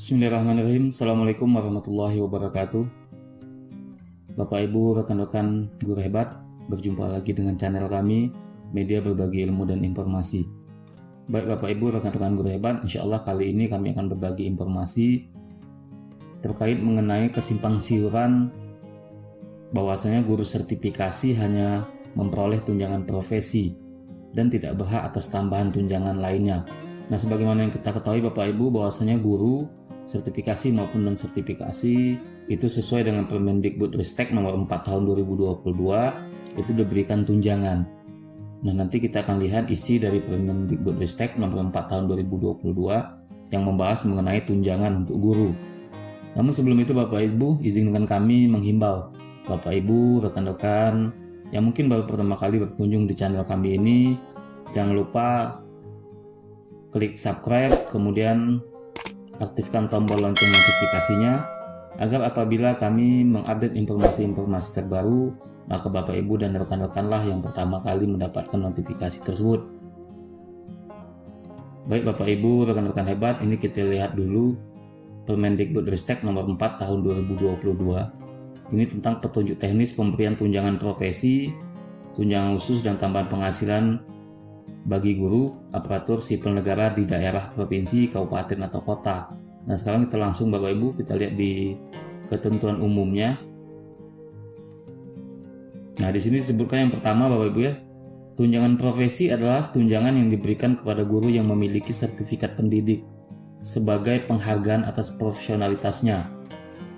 Bismillahirrahmanirrahim. Assalamualaikum warahmatullahi wabarakatuh. Bapak Ibu, rekan-rekan guru hebat, berjumpa lagi dengan channel kami, media berbagi ilmu dan informasi. Baik Bapak Ibu, rekan-rekan guru hebat, insya Allah kali ini kami akan berbagi informasi terkait mengenai kesimpang siuran bahwasanya guru sertifikasi hanya memperoleh tunjangan profesi dan tidak berhak atas tambahan tunjangan lainnya. Nah, sebagaimana yang kita ketahui Bapak Ibu, bahwasanya guru sertifikasi maupun non-sertifikasi itu sesuai dengan Permendikbudristek nomor 4 tahun 2022 itu diberikan tunjangan. Nah, nanti kita akan lihat isi dari Permendikbudristek nomor 4 tahun 2022 yang membahas mengenai tunjangan untuk guru. Namun sebelum itu Bapak Ibu, izinkan kami menghimbau Bapak Ibu, rekan-rekan yang mungkin baru pertama kali berkunjung di channel kami ini, jangan lupa klik subscribe, kemudian aktifkan tombol lonceng notifikasinya agar apabila kami mengupdate informasi-informasi terbaru, maka Bapak Ibu dan rekan-rekanlah yang pertama kali mendapatkan notifikasi tersebut. Baik Bapak Ibu, rekan-rekan hebat, ini kita lihat dulu Permendikbudristek nomor 4 tahun 2022. Ini tentang petunjuk teknis pemberian tunjangan profesi, tunjangan khusus dan tambahan penghasilan bagi guru aparatur sipil negara di daerah, provinsi, kabupaten atau kota. Nah, sekarang kita langsung Bapak Ibu kita lihat di ketentuan umumnya. Nah, di sini disebutkan yang pertama Bapak Ibu ya, tunjangan profesi adalah tunjangan yang diberikan kepada guru yang memiliki sertifikat pendidik sebagai penghargaan atas profesionalitasnya.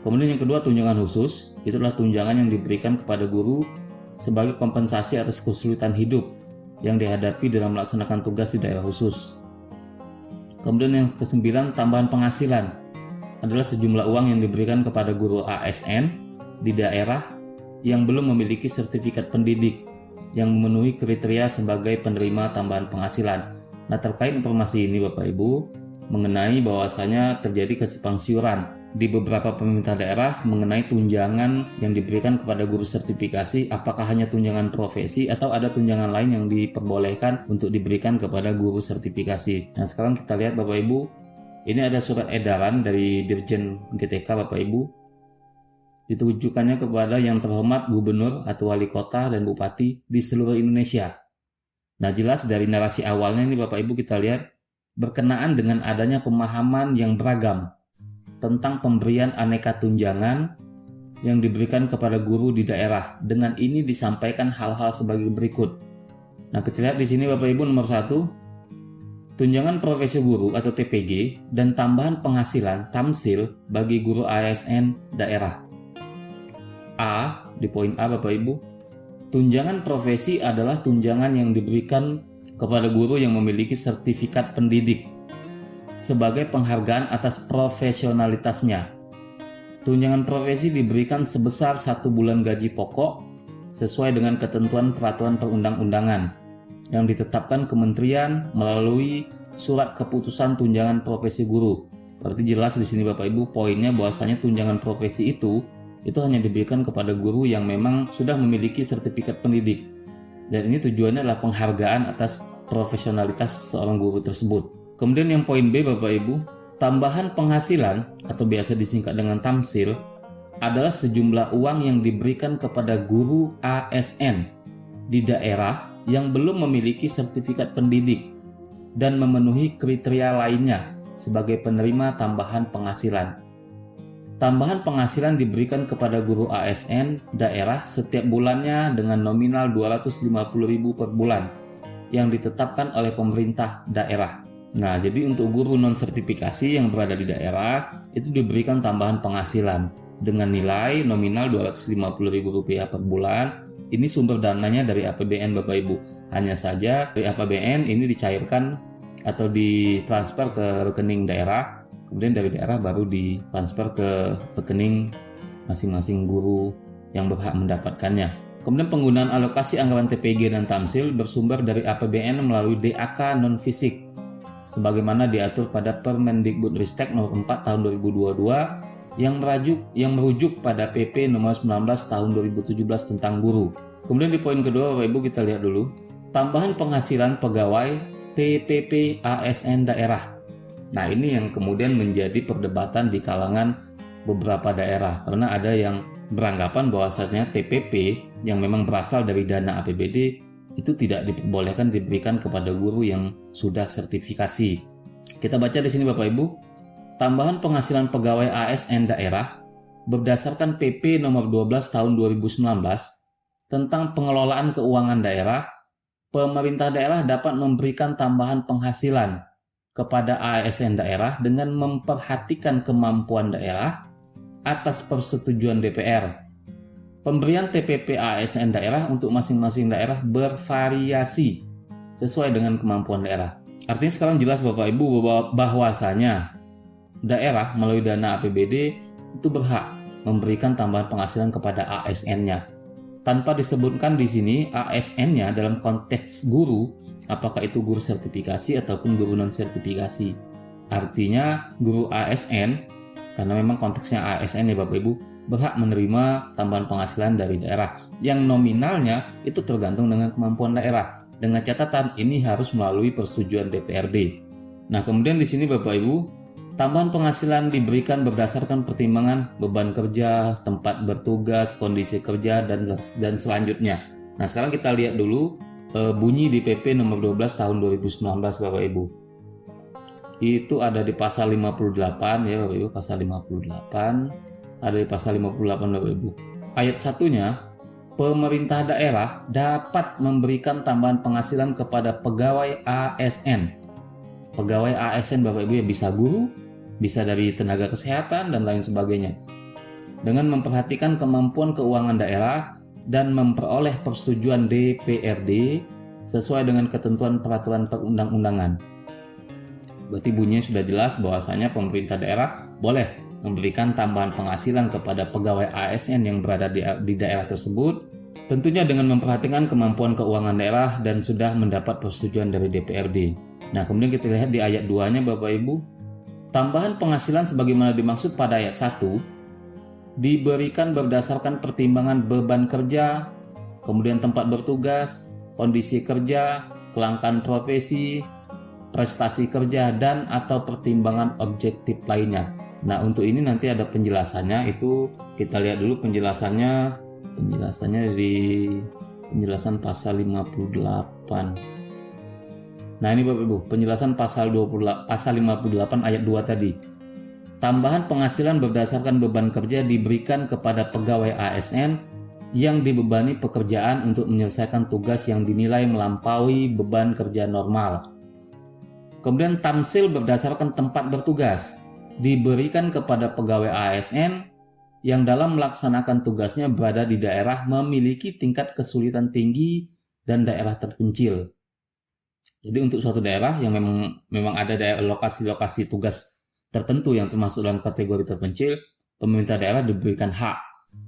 Kemudian yang kedua, tunjangan khusus, itu adalah tunjangan yang diberikan kepada guru sebagai kompensasi atas kesulitan hidup yang dihadapi dalam melaksanakan tugas di daerah khusus. Kemudian yang kesembilan, tambahan penghasilan adalah sejumlah uang yang diberikan kepada guru ASN di daerah yang belum memiliki sertifikat pendidik yang memenuhi kriteria sebagai penerima tambahan penghasilan. Nah, terkait informasi ini Bapak Ibu mengenai bahwasanya terjadi kesimpang siuran di beberapa pemerintah daerah mengenai tunjangan yang diberikan kepada guru sertifikasi, apakah hanya tunjangan profesi atau ada tunjangan lain yang diperbolehkan untuk diberikan kepada guru sertifikasi. Nah, sekarang kita lihat Bapak Ibu, ini ada surat edaran dari Dirjen GTK Bapak Ibu. Ditujukannya kepada yang terhormat gubernur atau wali kota dan bupati di seluruh Indonesia. Nah, jelas dari narasi awalnya ini Bapak Ibu kita lihat berkenaan dengan adanya pemahaman yang beragam tentang pemberian aneka tunjangan yang diberikan kepada guru di daerah. Dengan ini disampaikan hal-hal sebagai berikut. Nah, kita lihat di sini Bapak Ibu nomor 1, tunjangan profesi guru atau TPG dan tambahan penghasilan tamsil bagi guru ASN daerah. A, di poin A Bapak Ibu, tunjangan profesi adalah tunjangan yang diberikan kepada guru yang memiliki sertifikat pendidik sebagai penghargaan atas profesionalitasnya. Tunjangan profesi diberikan sebesar 1 bulan gaji pokok sesuai dengan ketentuan peraturan perundang-undangan yang ditetapkan kementerian melalui surat keputusan tunjangan profesi guru. Berarti jelas di sini Bapak Ibu poinnya bahwasanya tunjangan profesi itu hanya diberikan kepada guru yang memang sudah memiliki sertifikat pendidik. Dan ini tujuannya adalah penghargaan atas profesionalitas seorang guru tersebut. Kemudian yang poin B Bapak Ibu, tambahan penghasilan atau biasa disingkat dengan tamsil adalah sejumlah uang yang diberikan kepada guru ASN di daerah yang belum memiliki sertifikat pendidik dan memenuhi kriteria lainnya sebagai penerima tambahan penghasilan. Tambahan penghasilan diberikan kepada guru ASN daerah setiap bulannya dengan nominal 250.000 per bulan yang ditetapkan oleh pemerintah daerah. Nah, jadi untuk guru non-sertifikasi yang berada di daerah itu diberikan tambahan penghasilan dengan nilai nominal Rp250.000 per bulan. Ini sumber dananya dari APBN Bapak Ibu. Hanya saja dari APBN ini dicairkan atau ditransfer ke rekening daerah, kemudian dari daerah baru ditransfer ke rekening masing-masing guru yang berhak mendapatkannya. Kemudian penggunaan alokasi anggaran TPG dan tamsil bersumber dari APBN melalui DAK non-fisik sebagaimana diatur pada Permendikbudristek nomor 4 tahun 2022 yang merujuk pada PP nomor 19 tahun 2017 tentang guru. Kemudian di poin kedua Bapak Ibu kita lihat dulu tambahan penghasilan pegawai TPP ASN daerah. Nah, ini yang kemudian menjadi perdebatan di kalangan beberapa daerah, karena ada yang beranggapan bahwasanya TPP yang memang berasal dari dana APBD itu tidak diperbolehkan diberikan kepada guru yang sudah sertifikasi. Kita baca di sini Bapak Ibu, tambahan penghasilan pegawai ASN daerah berdasarkan PP nomor 12 tahun 2019 tentang pengelolaan keuangan daerah, pemerintah daerah dapat memberikan tambahan penghasilan kepada ASN daerah dengan memperhatikan kemampuan daerah atas persetujuan DPR. Pemberian TPP ASN daerah untuk masing-masing daerah bervariasi sesuai dengan kemampuan daerah. Artinya sekarang jelas Bapak Ibu bahwasanya daerah melalui dana APBD itu berhak memberikan tambahan penghasilan kepada ASN-nya. Tanpa disebutkan di sini ASN-nya dalam konteks guru, apakah itu guru sertifikasi ataupun guru non sertifikasi. Artinya guru ASN, karena memang konteksnya ASN ya Bapak Ibu, berhak menerima tambahan penghasilan dari daerah yang nominalnya itu tergantung dengan kemampuan daerah. Dengan catatan ini harus melalui persetujuan DPRD. Nah, kemudian di sini Bapak Ibu, tambahan penghasilan diberikan berdasarkan pertimbangan beban kerja, tempat bertugas, kondisi kerja, dan selanjutnya. Nah, sekarang kita lihat dulu bunyi di PP nomor 12 tahun 2019 Bapak Ibu. Itu ada di pasal 58 ya Bapak Ibu, pasal 58. Ada di pasal 58 Bapak Ibu. Ayat 1-nya, pemerintah daerah dapat memberikan tambahan penghasilan kepada pegawai ASN. Pegawai ASN Bapak Ibu ya bisa guru, bisa dari tenaga kesehatan dan lain sebagainya. Dengan memperhatikan kemampuan keuangan daerah dan memperoleh persetujuan DPRD sesuai dengan ketentuan peraturan perundang-undangan. Berarti bunyinya sudah jelas bahwasanya pemerintah daerah boleh memberikan tambahan penghasilan kepada pegawai ASN yang berada di daerah tersebut, tentunya dengan memperhatikan kemampuan keuangan daerah dan sudah mendapat persetujuan dari DPRD. Nah, kemudian kita lihat di ayat 2-nya Bapak Ibu, tambahan penghasilan sebagaimana dimaksud pada ayat 1 diberikan berdasarkan pertimbangan beban kerja, kemudian tempat bertugas, kondisi kerja, kelangkaan profesi, prestasi kerja, dan atau pertimbangan objektif lainnya. Nah, untuk ini nanti ada penjelasannya, itu kita lihat dulu penjelasannya di penjelasan pasal 58. Nah, ini Bapak Ibu, penjelasan pasal 58 ayat 2 tadi. Tambahan penghasilan berdasarkan beban kerja diberikan kepada pegawai ASN yang dibebani pekerjaan untuk menyelesaikan tugas yang dinilai melampaui beban kerja normal. Kemudian tamsil berdasarkan tempat bertugas diberikan kepada pegawai ASN yang dalam melaksanakan tugasnya berada di daerah memiliki tingkat kesulitan tinggi dan daerah terpencil. Jadi untuk suatu daerah yang memang ada lokasi-lokasi tugas tertentu yang termasuk dalam kategori terpencil, pemerintah daerah diberikan hak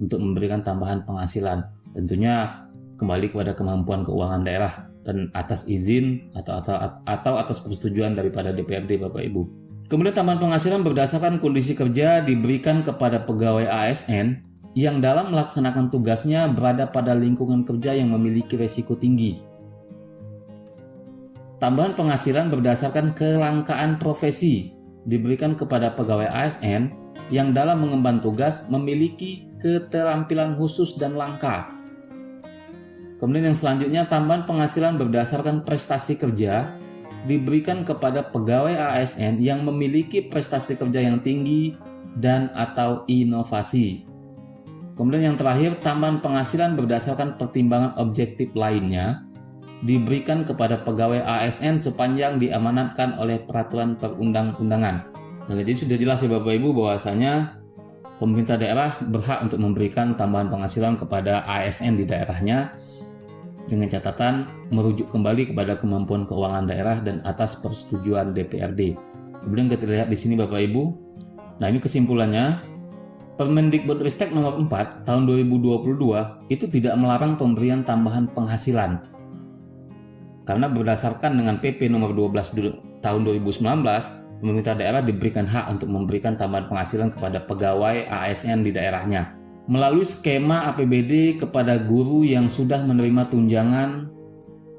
untuk memberikan tambahan penghasilan. Tentunya kembali kepada kemampuan keuangan daerah dan atas izin atau atas persetujuan daripada DPRD Bapak Ibu. Kemudian tambahan penghasilan berdasarkan kondisi kerja diberikan kepada pegawai ASN yang dalam melaksanakan tugasnya berada pada lingkungan kerja yang memiliki risiko tinggi. Tambahan penghasilan berdasarkan kelangkaan profesi diberikan kepada pegawai ASN yang dalam mengemban tugas memiliki keterampilan khusus dan langka. Kemudian yang selanjutnya, tambahan penghasilan berdasarkan prestasi kerja diberikan kepada pegawai ASN yang memiliki prestasi kerja yang tinggi dan atau inovasi. Kemudian yang terakhir, tambahan penghasilan berdasarkan pertimbangan objektif lainnya diberikan kepada pegawai ASN sepanjang diamanatkan oleh peraturan perundang-undangan. Nah, jadi sudah jelas ya Bapak Ibu bahwasanya pemerintah daerah berhak untuk memberikan tambahan penghasilan kepada ASN di daerahnya dengan catatan merujuk kembali kepada kemampuan keuangan daerah dan atas persetujuan DPRD. Kemudian kita lihat di sini Bapak Ibu. Nah, ini kesimpulannya, Permendikbudristek nomor 4 tahun 2022 itu tidak melarang pemberian tambahan penghasilan. Karena berdasarkan dengan PP nomor 12 tahun 2019, pemerintah daerah diberikan hak untuk memberikan tambahan penghasilan kepada pegawai ASN di daerahnya melalui skema APBD kepada guru yang sudah menerima tunjangan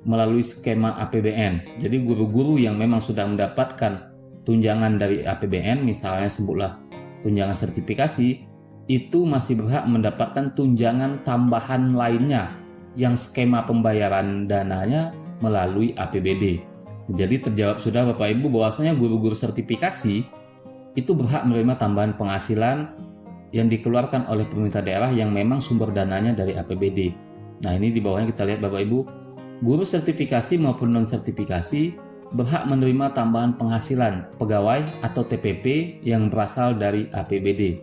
melalui skema APBN. Jadi guru-guru yang memang sudah mendapatkan tunjangan dari APBN, misalnya sebutlah tunjangan sertifikasi, itu masih berhak mendapatkan tunjangan tambahan lainnya yang skema pembayaran dananya melalui APBD. Jadi terjawab sudah Bapak Ibu bahwasanya guru-guru sertifikasi itu berhak menerima tambahan penghasilan yang dikeluarkan oleh pemerintah daerah yang memang sumber dananya dari APBD. Nah, ini di bawahnya kita lihat Bapak Ibu, guru sertifikasi maupun non-sertifikasi berhak menerima tambahan penghasilan pegawai atau TPP yang berasal dari APBD.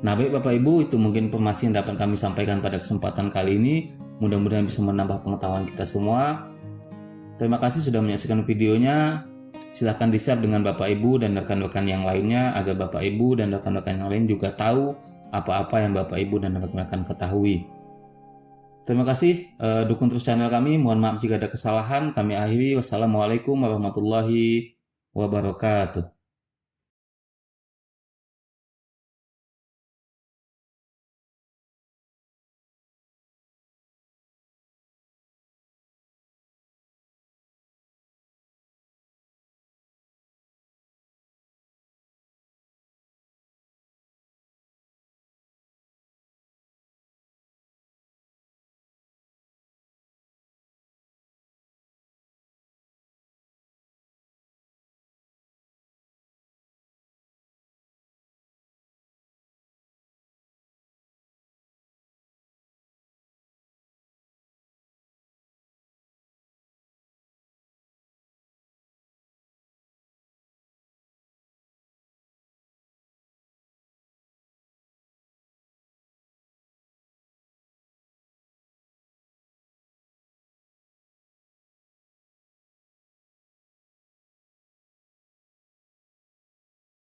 Nah, baik Bapak Ibu, itu mungkin informasi yang dapat kami sampaikan pada kesempatan kali ini. Mudah-mudahan bisa menambah pengetahuan kita semua. Terima kasih sudah menyaksikan videonya. Silahkan di-share dengan Bapak Ibu dan rekan-rekan yang lainnya agar Bapak Ibu dan rekan-rekan yang lain juga tahu apa-apa yang Bapak Ibu dan rekan-rekan ketahui. Terima kasih, dukung terus channel kami. Mohon maaf jika ada kesalahan. Kami akhiri. Wassalamualaikum warahmatullahi wabarakatuh.